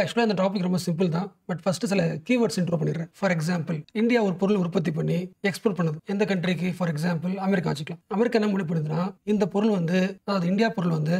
ஆக்சுவலாக இந்த டாபிக் ரொம்ப சிம்பிள் தான். பட் ஃபர்ஸ்ட் சில கீவேர்ட்ஸ் இன்ட்ரோ பண்ணிடுறேன். ஃபார் எக்ஸாம்பிள், இந்தியா ஒரு பொருள் உற்பத்தி பண்ணி எக்ஸ்போர்ட் பண்ணுது. எந்த கண்ட்ரிக்கு? ஃபார் எக்ஸாம்பிள் அமெரிக்கா வச்சுக்கலாம். அமெரிக்கா என்ன முடிவு பண்ணுதுன்னா, இந்த பொருள் வந்து, அதாவது இந்தியா பொருள் வந்து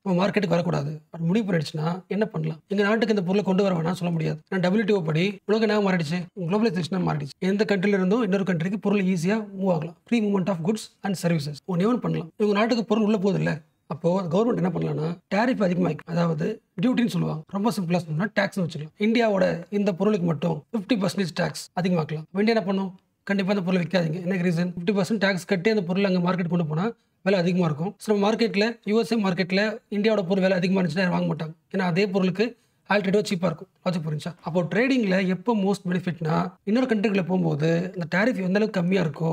நம்ம மார்க்கெட்டுக்கு வரக்கூடாது அப்படி முடிவு பண்ணிடுச்சுன்னா என்ன பண்ணலாம்? எங்க நாட்டுக்கு இந்த பொருளை கொண்டு வர வேணாம் சொல்ல முடியாது. WTO படி உலக என்ன மாறிடுச்சு? குளோபலைசேஷன் மாறிடுச்சு. எந்த கண்ட்ரில இருந்தும் இன்னொரு கண்ட்ரிக்கு பொருள் ஈஸியா மூவ் ஆகலாம். Free movement of goods and services. ஒன்னே பண்ணலாம். உங்க நாட்டுக்கு பொருள் உள்ள போகுது இல்ல, அப்போ கவர்மெண்ட் என்ன பண்ணலாம்னா டேரிஃப் அதிகமாக்கும். அதாவது டியூட்டின்னு சொல்லுவாங்க. ரொம்ப சிம்பிளா சொன்னா டாக்ஸ் வச்சுக்கலாம். இந்தியாவோட இந்த பொருளுக்கு மட்டும் 50% டாக்ஸ் அதிகமாக்கலாம். இந்தியா என்ன பண்ணும்? கண்டிப்பா அந்த பொருளை விற்காதீங்க. என்ன ரீசன்? 50% டாக்ஸ் கட்டி அந்த பொருள் அங்கே மார்க்கெட் கொண்டு போனா விலை அதிகமாக இருக்கும். ஸோ நம்ம மார்க்கெட்டில், USA மார்க்கெட்டில் இந்தியாவோட பொருள் விலை அதிகமாக இருந்துச்சுன்னா வாங்க மாட்டாங்க. ஏன்னா அதே பொருளுக்கு ஆல்ரெடியோ சீப்பாக இருக்கும். லாஜிக் புரிஞ்சா? அப்போ ட்ரேடிங்கில் எப்போ மோஸ்ட் பெனிஃபிட்னா, இன்னொரு கண்ட்ரிக்குள்ள போகும்போது இந்த டேரிஃப் எந்த அளவுக்கு கம்மியாக இருக்கோ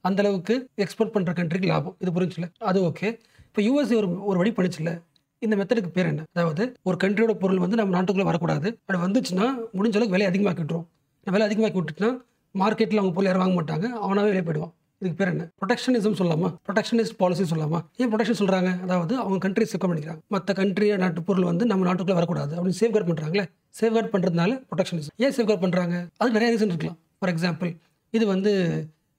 அந்த அளவுக்கு எக்ஸ்போர்ட் பண்ணுற கண்ட்ரிக்கு லாபம். இது புரிஞ்சுல? அது ஓகே. இப்போ USA ஒரு வழி பண்ணிச்சுல. இந்த மெத்தடுக்கு பேர் என்ன? அதாவது ஒரு கண்ட்ரியோட பொருள் வந்து நம்ம நாட்டுக்குள்ளே வரக்கூடாது. அப்படி வந்துச்சுன்னா முடிஞ்ச அளவுக்கு விலை அதிகமாக்கி விட்டுரும். விலை அதிகமாக்கி விட்டுட்டுனா மார்க்கெட்டில் அவங்க பொருள் யாரும் வாங்க மாட்டாங்க. அவனாவே வெளியே போயிடுவான். இதுக்கு பேர் என்ன? ப்ரொடெக்ஷனிசம் சொல்லலாமா? ப்ரொடெக்ஷனிஸ்ட் பாலிசி சொல்லலாமா? ஏன் ப்ரொடெக்ஷன் சொல்றாங்க? அதாவது அவங்க கண்ட்ரி செக்யூர் பண்ணிக்கிறாங்க. மற்ற கண்ட்ரி நாட்டு பொருள் வந்து நம்ம நாட்டுக்குள்ள வரக்கூடாது அப்படின்னு சேஃப்கார்ட் பண்றாங்களே. சேஃப்கார்ட் பண்றதுனால ப்ரொடெக்ஷனிசம். ஏன் சேஃப்கார்ட் பண்றாங்க? அது நிறைய ரீசன் இருக்கலாம். ஃபார் எக்ஸாம்பிள், இது வந்து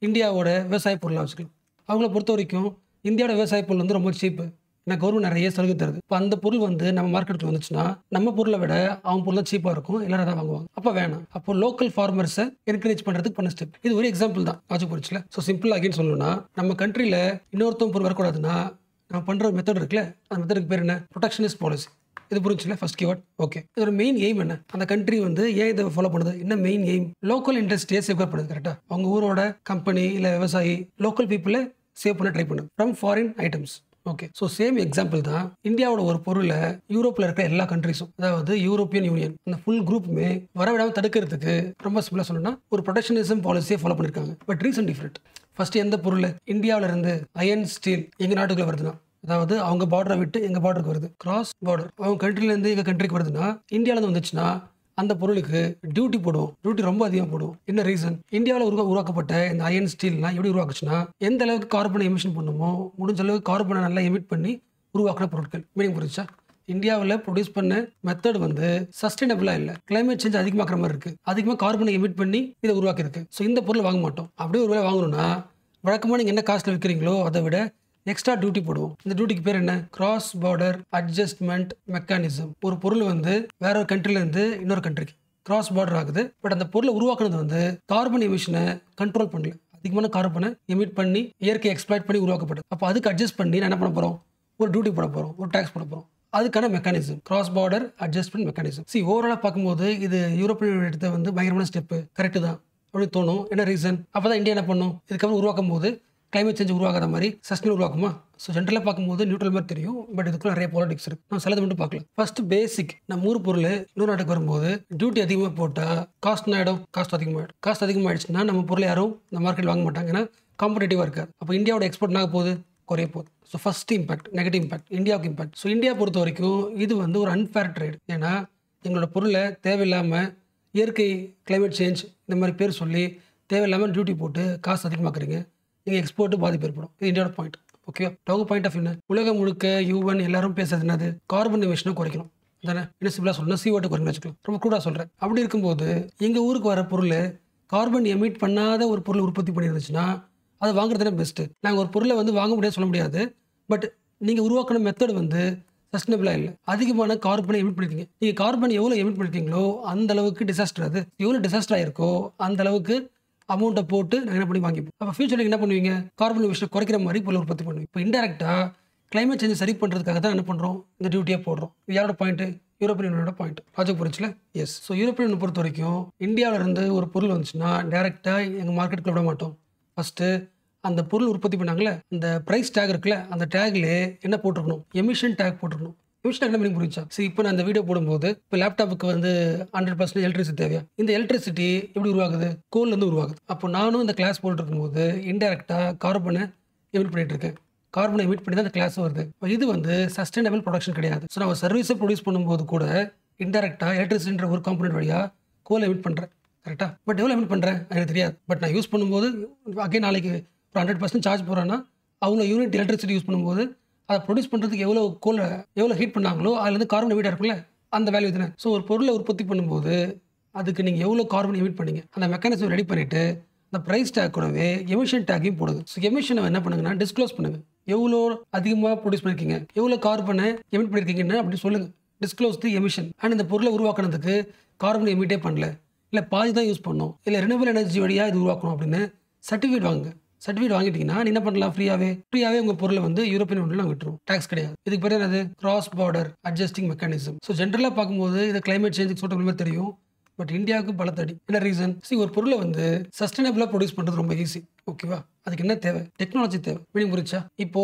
இந்தியாவோட விவசாய பொருளாக வச்சுக்கலாம். அவங்கள பொறுத்த வரைக்கும் இந்தியாவோட விவசாய பொருள் வந்து ரொம்ப சீப்பு. ஏன்னா கவர்மெண்ட் நிறைய சலுகை தருது. இப்போ அந்த பொருள் வந்து நம்ம மார்க்கெட்டுக்கு வந்துச்சுன்னா நம்ம பொருளை விட அவங்க பொருள் சீப்பாக இருக்கும். எல்லாரும் தான் வாங்குவாங்க. அப்போ வேணாம். அப்போ லோக்கல் ஃபார்மர்ஸை என்கரேஜ் பண்ணுறதுக்கு பண்ண ஸ்டெப். இது ஒரு எக்ஸாம்பிள் தான். லாஜிக் புரிச்சுல? ஸோ சிம்பிள் அகைன் சொல்லணும்னா, நம்ம கண்ட்ரியில் இன்னொருத்தவங்க பொருள் வரக்கூடாதுன்னா நம்ம பண்ணுற மெத்தட் இருக்குல்ல, அந்த மெத்தடுக்கு பேர் என்ன? Protectionist policy. இது புரிஞ்சுல? First keyword. ஓகே. இதோட மெயின் எய்ம் என்ன? அந்த கண்ட்ரி வந்து ஏன் இதை ஃபாலோ பண்ணுது? என்ன மெயின் எய்ம்? லோக்கல் இண்டஸ்ட்ரியை சேஃப்கார்ட் பண்ணுது. கரெக்டாக அவங்க ஊரோட கம்பெனி இல்லை விவசாயி லோக்கல் பீப்புளை சேவ் பண்ண ட்ரை பண்ணுது from foreign items. Okay. So same example தான். இந்தியாவோட ஒரு பொருளை யூரோப்பில் இருக்கிற எல்லா கண்ட்ரிஸும், அதாவது யூரோப்பியன் யூனியன், அந்த ஃபுல் குரூப்புமே வரவிடாமல் தடுக்கிறதுக்கு ரொம்ப சிம்பிளாக சொல்லணும்னா ஒரு ப்ரொடெக்ஷனிசம் பாலிசியை ஃபாலோ பண்ணியிருக்காங்க. But reason different. ஃபர்ஸ்ட் எந்த பொருள் இந்தியாவில இருந்து அயன் ஸ்டீல் எங்கள் நாட்டுக்குள்ள வருதுன்னா, அதாவது அவங்க பார்டரை விட்டு எங்கள் பார்டருக்கு வருது, கிராஸ் பார்டர், அவங்க கண்ட்ரிலேருந்து எங்கள் கண்ட்ரிக்கு வருதுன்னா, இந்தியாவிலேருந்து வந்துச்சுன்னா அந்த பொருளுக்கு டியூட்டி போடுவோம். டியூட்டி ரொம்ப அதிகமாக போடுவோம். என்ன ரீசன்? இந்தியாவில் உருவாக்கப்பட்ட இந்த அயன் ஸ்டீல்லாம் எப்படி உருவாக்குச்சுன்னா, எந்த அளவுக்கு கார்பனை எமிஷன் பண்ணுமோ முடிஞ்ச அளவுக்கு கார்பனை நல்லா எமிட் பண்ணி உருவாக்குற பொருட்கள். மீனிங் புரிஞ்சா? இந்தியாவில் ப்ரொடியூஸ் பண்ண மெத்தட் வந்து சஸ்டைனபிளா இல்லை. கிளைமேட் சேஞ்ச் அதிகமாக்குற மாதிரி இருக்கு. அதிகமாக கார்பனை எமிட் பண்ணி இதை உருவாக்கிருக்கு. ஸோ இந்த பொருள் வாங்க மாட்டோம். அப்படியே ஒரு வேலை வாங்கணும்னா வழக்கமாக நீங்கள் என்ன காஸ்ட்ல விற்கிறீங்களோ அதை விட எக்ஸ்ட்ரா டியூட்டி போடுவோம். இந்த டியூட்டிக்கு பேர் என்ன? Cross border adjustment mechanism. ஒரு பொருள் வந்து வேற ஒரு கண்ட்ரில இருந்து இன்னொரு கண்ட்ரிக்கு கிராஸ் பார்டர் ஆகுது. பட் அந்த பொருளை உருவாக்குனது வந்து கார்பன் எமிஷனை கண்ட்ரோல் பண்ணல. அதிகமான கார்பனை எமிட் பண்ணி இயற்கை எக்ஸ்ப்ளாய்ட் பண்ணி உருவாக்கப்பட்டது. அப்போ அதுக்கு அட்ஜஸ்ட் பண்ணி நான் என்ன பண்ண போறோம்? ஒரு டியூட்டி போட போறோம், ஒரு டாக்ஸ் போட போறோம். அதுக்கான mechanism cross border adjustment mechanism. ஓவராலா பார்க்கும்போது இது யூரோப்பியன் எடுத்த வந்து பயங்கரமான ஸ்டெப். கரெக்ட் தான் அப்படின்னு தோணும். என்ன ரீசன்? அப்பதான் இந்தியா என்ன பண்ணும்? இதுக்கப்புறம் உருவாக்கும் போது கிளைமேட் சேஞ்ச் உருவாகாத மாதிரி சஸ்டைன் உருவாக்குமா? ஸோ ஜென்ரலாக பார்க்கும்போது நியூட்ரல் மாதிரி தெரியும். பட் இதுக்குள்ள நிறைய பாலிடிக்ஸ் இருக்கு. நம்ம சிலது மட்டும் பார்க்கலாம். ஃபர்ஸ்ட் பேசிக், நம்ம ஊர் பொருள் இன்னொரு நாட்டுக்கு வரும்போது டியூட்டி அதிகமாக போட்டால் காஸ்ட் ஆகிடும். காஸ்ட் அதிகமாகிடுச்சுன்னா நம்ம பொருள் யாரும் இந்த மார்க்கெட் வாங்க மாட்டாங்க. ஏன்னா காம்படேட்டிவாக இருக்காது. அப்போ இந்தியாவோட எக்ஸ்போர்ட் ஆக போகுது, குறைய போகுது. So first impact, negative impact, இந்தியாவுக்கு இம்பாக்ட். ஸோ இந்தியா பொறுத்த வரைக்கும் இது வந்து ஒரு அன்ஃபேர் ட்ரேட். ஏன்னா எங்களோட பொருளை தேவையில்லாமல் இயற்கை கிளைமேட் சேஞ்ச் இந்த மாதிரி பேர் சொல்லி தேவையில்லாமல் டியூட்டி போட்டு காசு அதிகமாக்குறீங்க. நீங்கள் எக்ஸ்போர்ட்டு பாதிப்பு ஏற்படும். இது இந்தியாவோட பாயிண்ட். ஓகே. அவங்க பாயிண்ட் ஆஃப் என்ன? உலகம் முழுக்க UN எல்லாரும் பேசுறது என்னது? கார்பன் எமிஷனை குறைக்கணும் தானே? இன்னும் சிம்பிளாக சொல்லணும், CO2 குறைக்கணும் வச்சுக்கலாம். ரொம்ப கூடாக சொல்கிறேன். அப்படி இருக்கும்போது எங்கள் ஊருக்கு வர பொருள் கார்பன் எமிட் பண்ணாத ஒரு பொருள் உற்பத்தி பண்ணியிருந்துச்சுன்னா அதை வாங்குறது தானே பெஸ்ட்டு. நாங்கள் ஒரு பொருளை வந்து வாங்க முடியாது சொல்ல முடியாது. பட் நீங்கள் உருவாக்கின மெத்தட் வந்து சஸ்டைனபிளாக இல்லை. அதிகமான கார்பனை எமிட் பண்ணிருக்கீங்க. நீங்கள் கார்பன் எவ்வளோ எமிட் பண்ணிருக்கீங்களோ அந்த அளவுக்கு டிசாஸ்டர். அது எவ்வளோ டிசாஸ்டர் ஆயிருக்கோ அந்த அளவுக்கு அமௌண்ட்டை போட்டு நாங்கள் என்ன பண்ணி வாங்கிப்போம். அப்போ ஃபியூச்சரில் என்ன பண்ணுவீங்க? கார்பன் எமிஷனை குறைக்கிற மாதிரி பொருள் உற்பத்தி பண்ணுவீங்க. இப்போ இன்டெரக்டாக கிளைமேட் சேஞ்ச் சரி பண்ணுறதுக்காக தான் என்ன பண்ணுறோம்? இந்த டியூட்டியாக போடுறோம். இது யாரோட பாயிண்ட்? யூரோப்பியன் யூனியனோட பாயிண்ட். லாஜிக் புரிஞ்சுல? எஸ். ஸோ யூரோப்பியன் யூனியன் பொறுத்த வரைக்கும் இந்தியாவில இருந்து ஒரு பொருள் வந்துச்சுன்னா டேரெக்டாக எங்கள் மார்க்கெட்டுக்குள்ள விட மாட்டோம். ஃபர்ஸ்ட்டு அந்த பொருள் உற்பத்தி பண்ணாங்களே அந்த ப்ரைஸ் டேக் இருக்குல்ல, அந்த டேக்லேயே என்ன போட்டிருக்கணும்? எமிஷன் டேக் போட்டிருக்கணும். எமிஷன் என்ன பண்ணி புரிஞ்சா? இப்போ நான் இந்த வீடியோ போடும்போது இப்போ லேப்டாப்புக்கு வந்து 100% எலக்ட்ரிசிட்டி தேவையா? இந்த எலக்ட்ரிசிட்டி எப்படி உருவாகுது? கோல்லேருந்து உருவாகுது. அப்போ நானும் இந்த கிளாஸ் போட்டு இருக்கும்போது இன்டெரக்டாக கார்பனை எமிட் பண்ணிட்டு இருக்கேன். கார்பனை எமிட் பண்ணி தான் அந்த கிளாஸ் வருது. இது வந்து சஸ்டைனபிள் ப்ரொடக்ஷன் கிடையாது. ஸோ நான் சர்வீஸை ப்ரொடியூஸ் பண்ணும்போது கூட இன்டெரக்டாக எலக்ட்ரிசிட்டின்ற ஒரு காம்பனன்ட் வழியாக கோலை எமிட் பண்ணுறேன். கரெக்டாக? பட் எவ்வளோ எமிட் பண்ணுறேன் எனக்கு தெரியாது. பட் நான் யூஸ் பண்ணும்போது அகைன் நாளைக்கு ஒரு 100% சார்ஜ் போகிறேன்னா அவங்க யூனிட் எலக்ட்ரிசிட்டி யூஸ் பண்ணும்போது அதை ப்ரொடியூஸ் பண்ணுறதுக்கு எவ்வளோ ஹீட் பண்ணாங்களோ அதுலேருந்து கார்பன் எமிட் இருக்கும்ல, அந்த வேல்யூ தானே. ஸோ ஒரு பொருளை உற்பத்தி பண்ணும்போது அதுக்கு நீங்கள் எவ்வளோ கார்பன் எமிட் பண்ணீங்க அந்த மெக்கானிசம் ரெடி பண்ணிவிட்டு அந்த ப்ரைஸ் டேக் கூடவே எமிஷன் டேக்கையும் போடுது. ஸோ எமிஷனை என்ன பண்ணுங்கன்னா டிஸ்க்ளோஸ் பண்ணுங்க. எவ்வளோ அதிகமாக ப்ரொடியூஸ் பண்ணியிருக்கீங்க, எவ்வளோ கார்பனை எமிட் பண்ணியிருக்கீங்கன்னு அப்படி சொல்லுங்கள். Disclose the emission. அண்ட் இந்த பொருளை உருவாக்குறதுக்கு கார்பன் எமிட்டே பண்ணல, இல்லை பாதி தான் யூஸ் பண்ணணும், இல்லை ரினியூவல் எனர்ஜி வழியாக இது உருவாக்கணும் அப்படின்னு சர்டிஃபிகேட் வாங்குங்க. சர்டிஃபிகேட் வாங்கிட்டீங்கன்னா நீ என்ன பண்ணலாம், ஃப்ரீயாகவே உங்கள் பொருளை வந்து யூரோப்பியன் யூனியனில் விட்டுரும். டேக்ஸ் கிடையாது. இதுக்கு பேர் என்னது, cross border adjusting mechanism. So ஜென்ரலாக பார்க்கும்போது இது கிளைமேட் சேஞ்சுக்கு சொல்கிற தெரியும். பட் இந்தியாவுக்கு பலத்தடி. என்ன ரீசன்? ஒரு பொருளை வந்து சஸ்டைனபிளாக ப்ரொடியூஸ் பண்ணுறது ரொம்ப ஈஸி. ஓகேவா? அதுக்கு என்ன தேவை? டெக்னாலஜி தேவை. மீனிங் புரிச்சா? இப்போ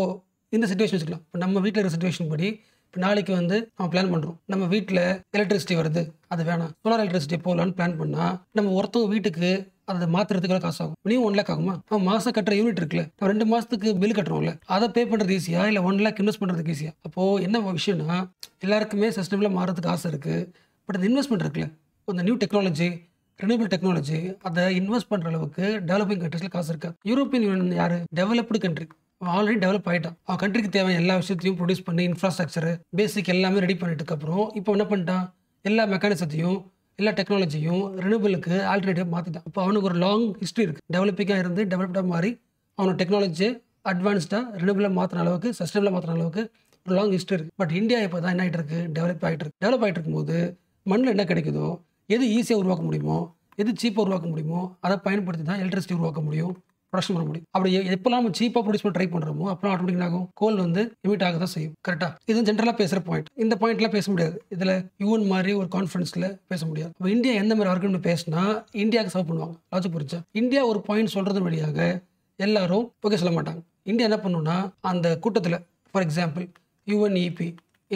இந்த சிச்சுவேஷன் வச்சுக்கலாம். இப்போ நம்ம வீட்டில் இருக்கிற சிச்சுவேஷன் படி இப்போ நாளைக்கு வந்து நம்ம பிளான் பண்ணுறோம், நம்ம வீட்டில் எலக்ட்ரிசிட்டி வருது, அது வேணாம், சோலார் எலக்ட்ரிசிட்டி போகலான்னு பிளான் பண்ணால் நம்ம ஒருத்தவங்க வீட்டுக்கு அதை மாற்றுறதுக்கு காசு ஆகும். மினிமம் 1 lakh ஆகுமா? நம்ம மாதம் கட்டுற யூனிட் இருக்குல்ல, நம்ம 2 மாதத்துக்கு பில் கட்டுறோம்ல, அதை பே பண்ணுறது ஈஸியா இல்லை 1 lakh இன்வெஸ்ட் பண்ணுறதுக்கு ஈஸியா? அப்போது என்ன விஷயம்னா, எல்லாருக்குமே சஸ்டைனபிளாக மாறதுக்கு ஆசை இருக்குது. பட் அந்த இன்வெஸ்ட்மெண்ட் இருக்குல்ல, இந்த நியூ டெக்னாலஜி, ரினியூவல் டெக்னாலஜி, அதை இன்வெஸ்ட் பண்ணுற அளவுக்கு டெவலப்பிங் கண்ட்ரீஸில் காசு இருக்காது. யூரோப்பியன் யூனியன் யார்? Developed country. ஆல்ரெடி டெவலப் ஆகிட்டான். அவன் கண்ட்ரிக்கு தேவையான எல்லா விஷயத்தையும் ப்ரொடியூஸ் பண்ணி இன்ஃப்ராஸ்ட்ரக்சர் பேசிக் எல்லாமே ரெடி பண்ணிட்டு அப்புறம் இப்போ என்ன பண்ணிட்டான், எல்லா மெக்கானிசத்தையும் எல்லா டெக்னாலஜியும் ரினியூவலுக்கு ஆல்டர்னேட்டிவ் மாற்றிட்டான். இப்போ அவனுக்கு ஒரு லாங் ஹிஸ்ட்ரி இருக்குது. டெவலப்பிங்காக இருந்து டெவலப்டாக மாறி அவனோட டெக்னாலஜியை அட்வான்ஸ்டாக ரினியூவலாக மாற்றின அளவுக்கு, சஸ்டைனபிளாக மாற்றின அளவுக்கு ஒரு லாங் ஹிஸ்ட்ரி இருக்குது. பட் இந்தியா இப்போ தான் என்ன ஆகிட்டு இருக்கு, டெவலப் ஆகிட்டு இருக்கும்போது மண்ணில் என்ன கிடைக்குதோ, எது ஈஸியாக உருவாக்க முடியுமோ, எது சீப்பாக உருவாக்க முடியுமோ அதை பயன்படுத்தி தான் எலக்ட்ரிசிட்டி உருவாக்க முடியும், ப்ரொடக்ஷன் பண்ண முடியும். அப்படி எப்பெல்லாம் நம்ம சீப்பாக ப்ரொடியூஸ் பண்ண ட்ரை பண்ணுறோமோ அப்புறம் ஆட்டோமேட்டிக் ஆகும், கோல் வந்து எமிட் ஆக தான் செய்யும். கரெக்டாக? இது ஜென்ரலாக பேசுகிற பாயிண்ட். இந்த பாயிண்ட்லாம் பேச முடியாது இதில். யூஎன் மாதிரி ஒரு கான்ஃபரன்ஸில் பேச முடியாது. இப்போ இந்தியா எந்த மாதிரி ஆர்குமெண்ட் பேசினா இந்தியாவுக்கு சர்வ் பண்ணுவாங்க, லாஜிக் புரிஞ்சா? இந்தியா ஒரு பாயிண்ட் சொல்கிறது வழியாக எல்லாரும் ஓகே சொல்ல மாட்டாங்க. இந்தியா என்ன பண்ணுன்னா, அந்த கூட்டத்தில் for example UNEP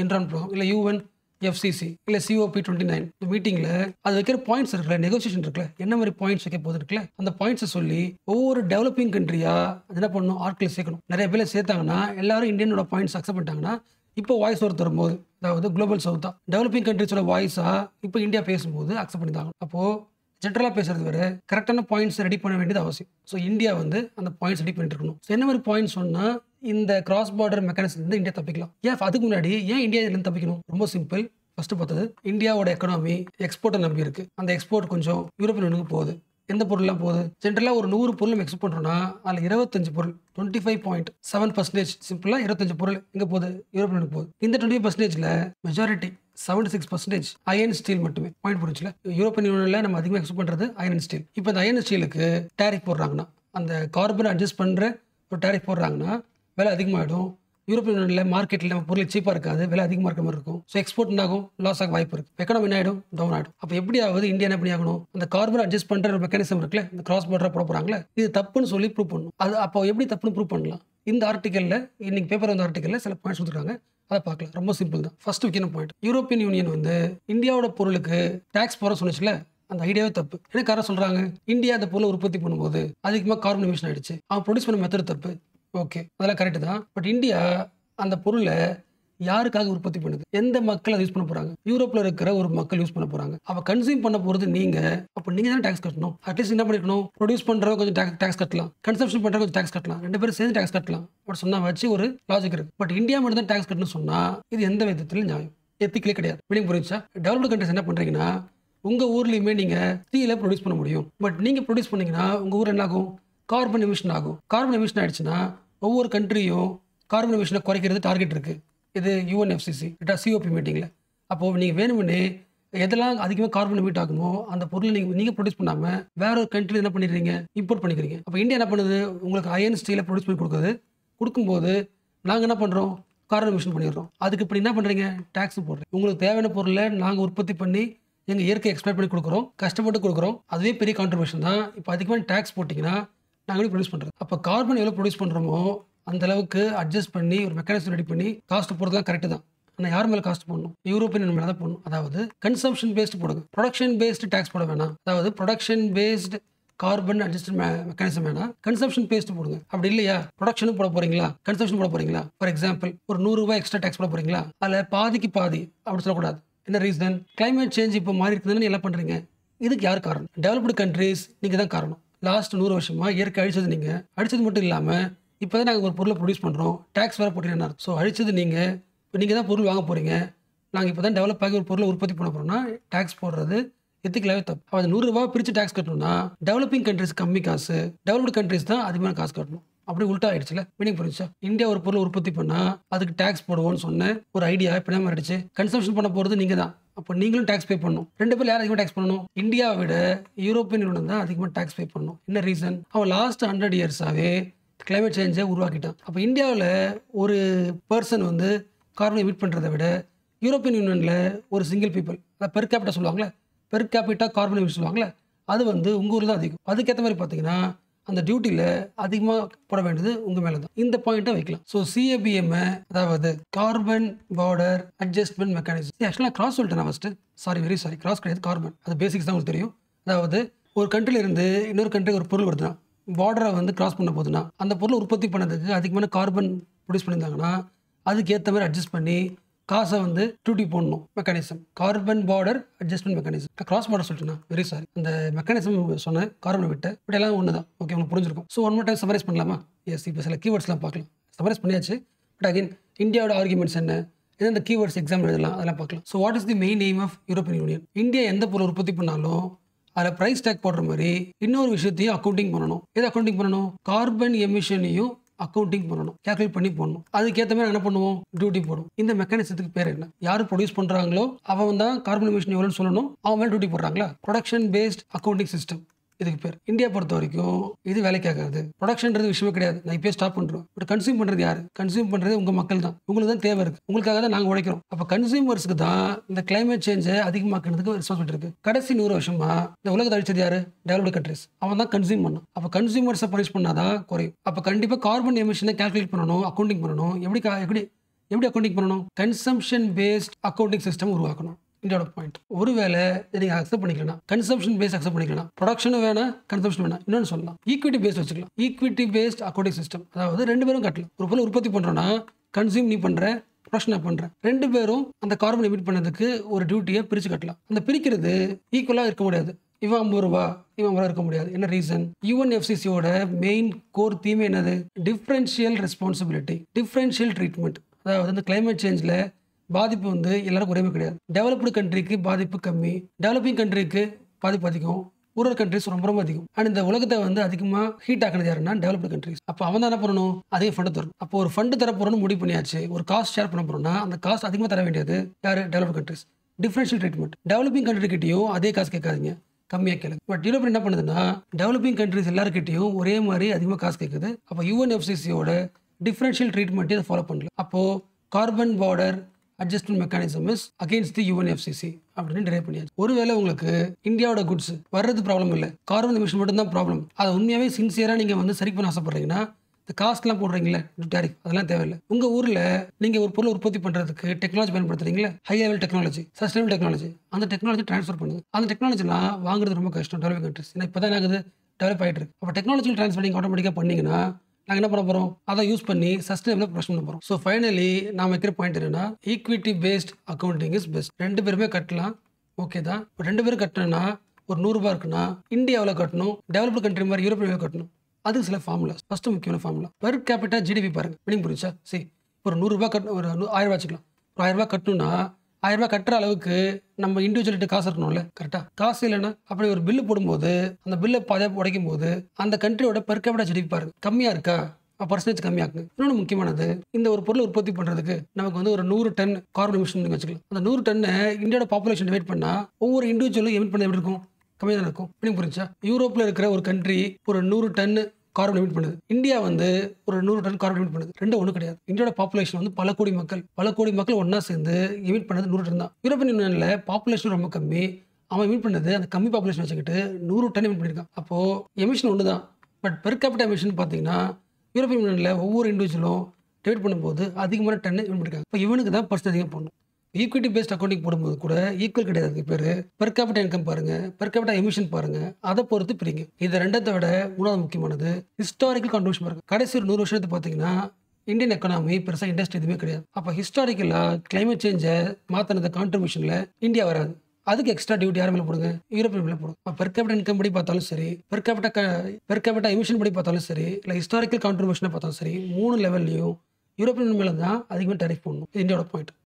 environment programme, இல்லை யூஎன் எஃப்சிசி, இல்லை COP29 இந்த மீட்டிங்கில் அது வைக்கிற பாயிண்ட்ஸ் இருக்குல்ல, நெகோசியேஷன் இருக்குல்ல, என்ன மாதிரி பாயிண்ட்ஸ் வைக்க போது இருக்குல்ல, அந்த பாயிண்ட்ஸை சொல்லி ஒவ்வொரு டெவலப்பிங் கண்ட்ரியாக அது என்ன பண்ணணும், ஆட்களை சேர்க்கணும். நிறைய பேர் சேர்த்தாங்கன்னா எல்லாரும் இந்தியனோட பாயிண்ட்ஸ் அக்செப்ட் பண்ணிட்டாங்கன்னா இப்போ வாய்ஸ் ஒருத்தர் வரும்போது, அதாவது குளோபல் சவுத்தா டெவலப்பிங் கண்ட்ரிஸோட வாய்ஸாக இப்போ இந்தியா பேசும்போது அக்செப்ட் பண்ணிட்டாங்க. அப்போது ஜென்ரலாக பேசுறது வேறு, கரெக்டான பாயிண்ட்ஸ் ரெடி பண்ண வேண்டியது அவசியம். ஸோ இந்தியா வந்து அந்த பாயிண்ட்ஸ் ரெடி பண்ணிட்டு இருக்கணும். ஸோ என்ன மாதிரி பாயிண்ட்ஸ் சொன்னால் இந்த கிராஸ் பார்டர் மெக்கானிசம் இந்தியா தப்பிக்கலாம். அதுக்கு முன்னாடி ஏன் இந்தியா இதுலேருந்து தப்பிக்கணும்? ரொம்ப சிம்பிள். ஃபர்ஸ்ட் பார்த்தது, இந்தியாவோட எக்கனாமி எக்ஸ்போர்ட்டை நம்பி இருக்கு. அந்த எக்ஸ்போர்ட் கொஞ்சம் யூரோப்பியன் யூனியனுக்கு போகுது. எந்த பொருள்லாம் போகுது? ஜென்ரலாக ஒரு 100 பொருள் நம்ம எக்ஸ்போர்ட் பண்ணுறோம்னா அதில் 25 பொருள் 25.7% சிம்பிளாக 25 பொருள் எங்கே போகுது? யூரோப்பியன் யூனியனுக்கு போகுது. இந்த 25%ல் மெஜாரிட்டி 76% அயன் ஸ்டீல் மட்டுமே. பாயிண்ட் புரிஞ்சுல? யூரோப்பியன் யூனியனில் நம்ம அதிகமாக எக்ஸ்போர்ட் பண்ணுறது அயன் ஸ்டீல். இப்போ இந்த அயன் ஸ்டீலுக்கு டேரிஃப் போடுறாங்கன்னா, அந்த கார்பன் அட்ஜஸ்ட் பண்ணுற ஒரு டேரிஃப் போடுறாங்கன்னா விலை அதிகமாகிடும். யூரோப்பியன் யூனியனில் மார்க்கெட்டில் நம்ம பொருள் சீப்பாக இருக்காது, விலை அதிகமாக இருக்க மாதிரி இருக்கும். ஸோ எக்ஸ்போர்ட் ஆகும், லாஸ் ஆக வாய்ப்பு இருக்குது. எக்கனாமி என்ன ஆகிடும்? டவுன் ஆகிடும். அப்போ எப்படி ஆகுது? இந்தியா என்ன பண்ணி ஆகணும்? அந்த கார்பன் அட்ஜஸ்ட் பண்ணுற ஒரு மெக்கானிசம் இருக்குல்ல, இந்த கிராஸ் பார்டராக போட போகிறாங்களே, இது தப்புன்னு சொல்லி ப்ரூவ் பண்ணணும். அது அப்போ எப்படி தப்புன்னு ப்ரூவ் பண்ணலாம்? இந்த ஆர்டிக்கலில், இன்னைக்கு பேப்பர் வந்த ஆர்டிக்கலில் சில பாயிண்ட்ஸ் கொடுத்துருக்காங்க, அதை பார்க்கலாம். ரொம்ப சிம்பிள் தான். ஃபர்ஸ்ட் முக்கியமான பாயிண்ட், யூரோப்பியன் யூனியன் வந்து இந்தியாவோட பொருளுக்கு டேக்ஸ் போட சொன்னிச்சுல, அந்த ஐடியாவே தப்பு. என்ன காரணம் சொல்கிறாங்க? இந்தியா அந்த பொருளை உற்பத்தி பண்ணும்போது அதிகமாக கார்பன் எமிஷன் ஆயிடுச்சு, அவன் ப்ரொடியூஸ் பண்ண மெத்தட் தப்பு. ஓகே, அதெல்லாம் கரெக்டு தான். பட் இந்தியா அந்த பொருளை யாருக்காக உற்பத்தி பண்ணுது? எந்த மக்கள் அதை யூஸ் பண்ண போறாங்க? யூரோப்ல இருக்கிற ஒரு மக்கள் யூஸ் பண்ண போறாங்க. அவ கன்சியூம் பண்ண போறது நீங்க. அப்ப நீங்க தான் டாக்ஸ் கட்டணும். அட்லீஸ்ட் என்ன பண்ணிக்கணும்? ப்ரொடியூஸ் பண்றவங்க கொஞ்சம் டாக்ஸ் கட்டலாம், கன்சம்ஷன் பண்றவங்க கொஞ்சம் டாக்ஸ் கட்டலாம், 2 பேரும் சேர்ந்து டாக்ஸ் கட்டலாம் அப்படி சொன்னா வச்சு ஒரு லாஜிக் இருக்கு. பட் இந்தியா மட்டும் தான் டாக்ஸ் கட்டணும்னு சொன்னா இது எந்த விதத்திலும் நியாயம், எத்திக்கலே கிடையாது. மீனிங் புரிஞ்சா? டெவலப்டு கண்ட்ரிஸ் என்ன பண்றீங்கன்னா, உங்க ஊர்லயுமே நீங்க ஸ்டீலை ப்ரொடியூஸ் பண்ண முடியும். பட் நீங்க ப்ரொடியூஸ் பண்ணீங்கன்னா உங்க ஊர் என்ன ஆகும்? கார்பன் எமிஷன் ஆகும். கார்பன் எமிஷன் ஆயிடுச்சுன்னா ஒவ்வொரு கண்ட்ரியும் கார்பன் எமிஷனை குறைக்கிறது டார்கெட் இருக்குது. இது UNFCCC COP மீட்டிங்கில். அப்போது நீங்கள் வேணும்னே எதெல்லாம் அதிகமாக கார்பன் எமிட் ஆகுமோ அந்த பொருளை நீங்கள் ப்ரொடியூஸ் பண்ணாமல் வேற ஒரு கண்ட்ரி என்ன பண்ணிடுறீங்க? இம்போர்ட் பண்ணிக்கிறீங்க. அப்போ இந்தியா என்ன பண்ணுது? உங்களுக்கு அயன் ஸ்டீலை ப்ரொடியூஸ் பண்ணி கொடுக்கும்போது நாங்கள் என்ன பண்ணுறோம்? கார்பன் எமிஷன் பண்ணிடுறோம். அதுக்கு இப்படி என்ன பண்ணுறீங்க? டேக்ஸ் போடுறோம். உங்களுக்கு தேவையான பொருளை நாங்கள் உற்பத்தி பண்ணி எங்கள் இயற்கை எக்ஸ்பெக்ட் பண்ணி கொடுக்குறோம், கஷ்டப்பட்டு கொடுக்குறோம். அதுவே பெரிய கான்ட்ரிபியூஷன் தான். இப்போ அதிகமாக டேக்ஸ் போட்டிங்கன்னா நாங்கள் ப்ரொடியூஸ் பண்ணுறோம். அப்போ கார்பன் எவ்வளோ ப்ரொடியூஸ் பண்ணுறோமோ அந்த அளவுக்கு அட்ஜஸ்ட் பண்ணி ஒரு மெக்கானிசம் ரெடி பண்ணி காஸ்ட் போடுறதுலாம் கரெக்டு தான். ஆனால் யார் மேலே காஸ்ட் போடணும்? யூரோப்பியன் மேலே தான் போடணும். அதாவது கன்சம்ஷன் பேஸ்டு போடுங்க, ப்ரொடக்ஷன் பேஸ்டு டேக்ஸ் போட வேணாம். அதாவது production based carbon adjust mechanism வேணாம், கன்சம்ஷன் பேஸ்டு போடுங்க. அப்படி இல்லையா ப்ரொடக்ஷனும் போட போறீங்களா, கன்சம்ஷன் போட போறீங்களா? ஃபார் எக்ஸாம்பிள் ஒரு 100 ரூபாய் எக்ஸ்ட்ரா டேக்ஸ் போட போறீங்களா? அதில் பாதிக்கு பாதி அப்படி சொல்லக்கூடாது. என்ன ரீசன்? கிளைமேட் சேஞ்ச் இப்போ மாறி இருக்குதுன்னு எல்லாம் பண்ணுறீங்க. இதுக்கு யார் காரணம்? டெவலப்டு கண்ட்ரீஸ், நீங்கள் தான் காரணம். லாஸ்ட் 100 வருஷமா இயற்கை அழிச்சது நீங்கள். அழிச்சது மட்டும் இல்லாமல் இப்போ தான் நாங்கள் ஒரு பொருளை ப்ரொடியூஸ் பண்ணுறோம், டேக்ஸ் வேறு போட்டீங்கன்னா. ஸோ அழிச்சது நீங்கள். இப்போ நீங்கள் தான் பொருள் வாங்க போகிறீங்க, நாங்கள் இப்போ தான் டெவலப் ஆகி ஒரு பொருளை உற்பத்தி பண்ண போகிறோம்னா டேக்ஸ் போடுறது எத்திக்கலாவே தப்பு. அது ₹100 பிரித்து டேக்ஸ் கட்டணும்னா டெவலப்பிங் கண்ட்ரிஸ் கம்மி காசு, டெவலப்டு கண்ட்ரிஸ் தான் அதிகமான காசு கட்டணும். அப்படி உல்ட்டா ஆயிடுச்சுல. மீனிங் புரிஞ்சா? இந்தியா ஒரு பொருள் உற்பத்தி பண்ணா அதுக்கு டேக்ஸ் போடுவோம்னு சொன்ன ஒரு ஐடியா இப்போ என்ன மாறிடுச்சு? கன்சம்ஷன் பண்ண போகிறது நீங்கள் தான். அப்போ நீங்களும் டேக்ஸ் பே பண்ணணும். 2 பேர் யார் அதிகமாக டேக்ஸ் பண்ணணும்? இந்தியாவை விட யூரோப்பியன் யூனியன் தான் அதிகமாக டேக்ஸ் பே பண்ணணும். என்ன ரீசன்? அவன் லாஸ்ட் 100 இயர்ஸாகவே கிளைமேட் சேஞ்சை உருவாக்கிட்டான். அப்போ இந்தியாவில் ஒரு பர்சன் வந்து கார்பன் எமிட் பண்ணுறதை விட யூரோப்பியன் யூனியனில் ஒரு சிங்கிள் பீப்புள், அதை பெர் கேபிட்டா சொல்லுவாங்களே, பெர் கேபிட்டா கார்பன் எமிட் சொல்லுவாங்களே, அது வந்து உங்கள் ஊரில் தான் அதிகம். அதுக்கேற்ற மாதிரி பார்த்தீங்கன்னா அந்த டியூட்டியில் அதிகமாக போட வேண்டியது உங்கள் மேலே தான். இந்த பாயிண்ட்டை வைக்கலாம். ஸோ CABM, அதாவது கார்பன் பார்டர் அட்ஜஸ்ட்மெண்ட் மெக்கானிசம். ஆக்சுவலாக கிராஸ் சொல்லிட்டேன் நான் ஃபஸ்ட்டு. வெரி சாரி, கிராஸ் கிடையாது, கார்பன். அது பேசிக்ஸ் தான் உங்களுக்கு தெரியும். அதாவது ஒரு கண்ட்ரிலிருந்து இன்னொரு கண்ட்ரி ஒரு பொருள் வருதுன்னா, பார்டரை வந்து கிராஸ் பண்ண போதுன்னா, அந்த பொருளை உற்பத்தி பண்ணதுக்கு அதிகமான கார்பன் ப்ரொடியூஸ் பண்ணியிருந்தாங்கன்னா அதுக்கு ஏற்ற மாதிரி அட்ஜஸ்ட் பண்ணி காசை வந்து டியூட்டி போடணும். Mechanism carbon border adjustment mechanism. Cross border சொல்லிட்டுனா வெரி சாரி, அந்த மெக்கானிசம் சொன்ன கார்பனை விட்டு பட் எல்லாம் ஒன்று தான். ஓகே, உங்களுக்கு புரிஞ்சிருக்கும். So one more time summarise பண்ணலாமா? எஸ், இப்போ சில கீவேர்ட்ஸ்லாம் பார்க்கலாம். சமரைஸ் பண்ணியாச்சு. பட் அகைன் இந்தியாவோட ஆர்குமெண்ட்ஸ் என்ன, எந்தெந்த கீவேர்ட்ஸ் எக்ஸாம் எழுதலாம், அதெல்லாம் பார்க்கலாம். So what is the main aim of European Union? India எந்த பொருள் உற்பத்தி பண்ணாலும் அதில் ப்ரைஸ் டேக் போடுற மாதிரி இன்னொரு விஷயத்தையும் அக்கௌண்டிங் பண்ணணும். எது அக்கௌண்டிங் பண்ணணும்? கார்பன் எமிஷனையும் அக்கௌண்டிங் பண்ணணும், கால்குலேட் பண்ணி போடணும். அதுக்கேற்ற மாதிரி என்ன பண்ணுவோம்? டியூட்டி போடும். இந்த மெக்கானிசத்துக்கு பேர் என்ன? யார் ப்ரொடியூஸ் பண்றாங்களோ அவன் தான் கார்பன் எமிஷன் எவ்வளோன்னு சொல்லணும், அவன் மேலே டியூட்டி போடுறாங்களா? ப்ரொடக்ஷன் பேஸ்ட் அக்கௌண்டிங் சிஸ்டம் இதுக்கு பேர். இந்தியா பொறுத்த வரைக்கும் இது வேலைக்கு ஆகாது. ப்ரொடக்ஷன்றது விஷயமே கிடையாது, நான் இப்போ ஸ்டாப் பண்ணுறோம். பட் கன்சியூம் பண்ணுறது யாரு? கன்சியூம் பண்ணுறது உங்கள் மக்கள் தான். உங்களுக்கு தான் தேவை இருக்குது, உங்களுக்காக தான் நாங்கள் உழைக்கிறோம். அப்போ கன்சியூமர்ஸ்க்கு தான் இந்த கிளைமேட் சேஞ்சை அதிகமாக்குறதுக்கு ரெஸ்பான்சிபிலிட்டி இருக்குது. கடைசி 100 வருஷமா இந்த உலகத்தை அழிச்சது யாரு? Developed countries. அவன் தான் கன்சியூம் பண்ணணும். அப்போ கன்சியூமர்ஸை பனிஷ் பண்ணாதான் குறையும். அப்போ கண்டிப்பாக கார்பன் எமிஷனை கால்குலேட் பண்ணணும், அக்கௌண்டிங் பண்ணணும். எப்படி அக்கௌண்டிங் பண்ணணும்? கன்சம்ஷன் பேஸ்ட் அக்கௌண்டிங் சிஸ்டம் உருவாக்கணும். இந்தியாவோட பாயிண்ட். ஒருவேளை நீங்கள் அக்செப்ட் பண்ணிக்கலாம், கன்சம்ஷன் பேஸ்ட் அக்செப்ட் பண்ணிக்கலாம், ப்ரொடக்ஷனும் வேணாம், கன்சம்ஷன் வேணாம். இன்னொன்று சொல்லலாம், ஈக்விட்டி பேஸ்ட் வச்சுக்கலாம். ஈக்விட்டி பேஸ்ட் அக்கௌண்டிங் சிஸ்டம், அதாவது 2 பேரும் கட்டலாம். ஒரு பொருள் உற்பத்தி பண்ணுறோன்னா கன்சியூம் நீ பண்ணுற, ப்ரொடக்ஷன் நான் பண்ணுறேன். 2 பேரும் அந்த கார்பன் எமிட் பண்ணதுக்கு ஒரு டியூட்டியை பிரித்து கட்டலாம். அந்த பிரிக்கிறது ஈக்குவலாக இருக்க முடியாது. இவன் ₹50, இவன் ₹50 இருக்க முடியாது. என்ன ரீசன்? UNFCCயோட மெயின் கோர் தீமே என்னது? Differential responsibility, differential treatment. அதாவது இந்த கிளைமேட் சேஞ்சில் பாதிப்பு வந்து எல்லாருக்கும் ஒரே கிடையாது. டெவலப்டு கண்ட்ரிக்கு பாதிப்பு கம்மி, டெவலப்பிங் கண்ட்ரிக்கு பாதிப்பு அதிகம், ரூரல் கண்ட்ரிஸ் ரொம்ப ரொம்ப அதிகம். அண்ட் இந்த உலகத்தை வந்து அதிகமாக ஹீட் ஆக்குறது யாருன்னா டெவலப்டு கண்ட்ரிஸ். அப்போ அவன் தான் என்ன பண்ணணும்? அதிக ஃபண்டு தரும். அப்போ ஒரு ஃபண்டு தர போகிறோன்னு முடிவு பண்ணியாச்சு, ஒரு காஸ்ட் ஷேர் பண்ண போகிறோம்னா அந்த காஸ்ட் அதிகமாக தர வேண்டியது யார்? Developed countries. Differential treatment. Developing கண்ட்ரிக்கிட்டையும் அதே காசு கேட்காதீங்க, கம்மியாக கேளுங்க. பட் யூரோப்பியன் என்ன பண்ணுதுன்னா டெவலப்பிங் கண்ட்ரிஸ் எல்லாருக்கிட்டையும் ஒரே மாதிரி அதிகமாக காசு கேட்குது. அப்போ UNFCCயோட டிஃபரன்ஷியல் ட்ரீட்மெண்ட்டே அதை ஃபாலோ பண்ணல. அப்போது carbon border adjustment mechanism is against the UNFCC அப்படின்னு டிரைவ் பண்ணியாச்சு. ஒருவேளை உங்களுக்கு இந்தியாவோட குட்ஸ் வர்றது ப்ராப்ளம் இல்லை, கார்பன் எமிஷன் மட்டும் தான் ப்ராப்ளம், அதை உண்மையாகவே சின்சியராக நீங்கள் வந்து சரி பண்ண ஆசைப்படுறீங்கன்னா இந்த காஸ்ட்லாம் போடுறீங்களே டேரிஃப், அதெல்லாம் தேவையில்லை. உங்கள் ஊரில் நீங்கள் ஒரு பொருள் உற்பத்தி பண்ணுறதுக்கு டெக்னாலஜி பயன்படுத்துறீங்களே, high level technology, sustainable technology, அந்த டெக்னாலஜி ட்ரான்ஸ்ஃபர் பண்ணுது. அந்த டெக்னாலஜிலாம் வாங்குறது ரொம்ப கஷ்டம் டெவலப்பிங் கண்ட்ரிஸ். ஏன்னா இப்போ தான் ஆகுது, டெவலப் ஆகிட்டு இருக்கு. அப்போ டெக்னாலஜிக்கல் ட்ரான்ஸ்ஃபர் நீங்கள் ஆட்டோமேட்டிக்காக பண்ணிங்கன்னா நாங்கள் என்ன பண்ண போகிறோம்? அதை யூஸ் பண்ணி சஸ்டைனபிளாக ப்ரொடக்ஷன் பண்ண போகிறோம். ஸோ ஃபைனலி நான் வைக்கிற பாயிண்ட் என்னன்னா, equity paste accounting is best. 2 பேருமே கட்டலாம், ஓகே தான். 2 பேரும் கட்டணும்னா ஒரு ₹100 இருக்குன்னா இந்தியாவில் கட்டணும், டெவலப்டு கண்ட்ரி மாதிரி யூரோப்பியன் கட்டணும். அதுக்கு சில ஃபார்முலா. ஃபஸ்ட்டு முக்கியமான ஃபார்முலா பெர் கேபிட்டா GDP பாருங்க. மீனிங் புரிஞ்சா? சரி, ஒரு ₹100 கட்டணும், ஒரு ₹1000 வச்சுக்கலாம். ஒரு ₹1000 கட்டணும்னா ₹1000 கட்டுற அளவுக்கு நம்ம இண்டிவிஜுவல்கிட்ட காசு இருக்கணும்ல, கரெக்டாக? காசு இல்லைன்னா அப்படி ஒரு பில்லு போடும்போது அந்த பில்லை பாதியாக உடைக்கும் போது அந்த கண்ட்ரியோட பெர் கேபிட்டா GDP பாருங்க, கம்மியாக இருக்கா? பர்சன்டேஜ் கம்மியாக்குங்க. இன்னொன்று முக்கியமானது, இந்த ஒரு பொருளை உற்பத்தி பண்ணுறதுக்கு நமக்கு வந்து ஒரு 100 டன் கார்பன் எமிஷன் வச்சுக்கலாம். அந்த 100 டன்னை இந்தியாவோட பாப்புலேஷன் டிவைட் பண்ணால் ஒவ்வொரு இண்டிவிஜுவலும் எமிட் பண்ண எப்படி இருக்கும்? கம்மியாக தான் இருக்கும். மீனிங் புரிஞ்சா? யூரோப்பில் இருக்கிற ஒரு கண்ட்ரி ஒரு 100 டன் கார்பன் எமிட் பண்ணுது, இந்தியா வந்து ஒரு 100 டன் கார்பன் எமிட் பண்ணுது. ரெண்டும் ஒன்றும் கிடையாது. இந்தியாவோட பாப்புலேஷன் வந்து பல கோடி மக்கள் ஒன்றா சேர்ந்து எமிட் பண்ணது 100 டன் தான். யூரோப்பியன் யூனியனில் பாப்புலேஷன் ரொம்ப கம்மி, அவன் எமிட் பண்ணது அந்த கம்மி பாப்புலேஷன் வச்சுக்கிட்டு 100 டன் எமிட் பண்ணியிருக்கான். அப்போது எமிஷன் ஒன்று தான், பட் பெர் கேபிட்டா எமிஷன் பார்த்தீங்கன்னா யூரோப்பியன் யூனியனில் ஒவ்வொரு இண்டிவிஜுவலும் டிவைட் பண்ணும்போது அதிகமான டன் எமிட் பண்ணியிருக்காங்க. இப்போ இவனுக்கு தான் பர்சன்ட் அதிகம் போடணும். ஈக்விட்டி பேஸ்ட் அக்கௌண்டிங் போடும்போது கூட ஈக்குவல் கிடையாது. பேர் பெர் கேபிட்டா இன்கம் பாருங்க, பெர் கேபிட்டா எமிஷன் பாருங்க, அதை பொறுத்து பிரிங்க. இது ரெண்டத்தை விட மூணாவது முக்கியமானது ஹிஸ்டாரிக்கல் கான்ட்ரிபியூஷன் பாருங்க. கடைசி ஒரு 100 வருஷத்தை பார்த்தீங்கன்னா இந்தியன் எக்கானமி பெருசாக இண்டஸ்ட்ரி எதுவுமே கிடையாது. அப்போ ஹிஸ்டாரிக்கலாக கிளைமேட் சேஞ்சை மாற்றினது கான்ட்ரிபியூஷனில் இந்தியா வராது. அதுக்கு எக்ஸ்ட்ரா டியூட்டி யார் மேலே போடுங்க? யூரோப்பியன் மேலே போடுங்க. பெர் கேபிட்டா இன்கம் படி பார்த்தாலும் சரி, பெர் கேபிட்டா எமிஷன் படி பார்த்தாலும் சரி, இல்லை ஹிஸ்டாரிக்கல் கான்ட்ரிபியூஷனை பார்த்தாலும் சரி, 3 லெவல்லையும் யூரோப்பியன் மேலே தான் அதிகமாக டேரிஃப் போடணும். இந்தியாவோட பாயிண்ட்.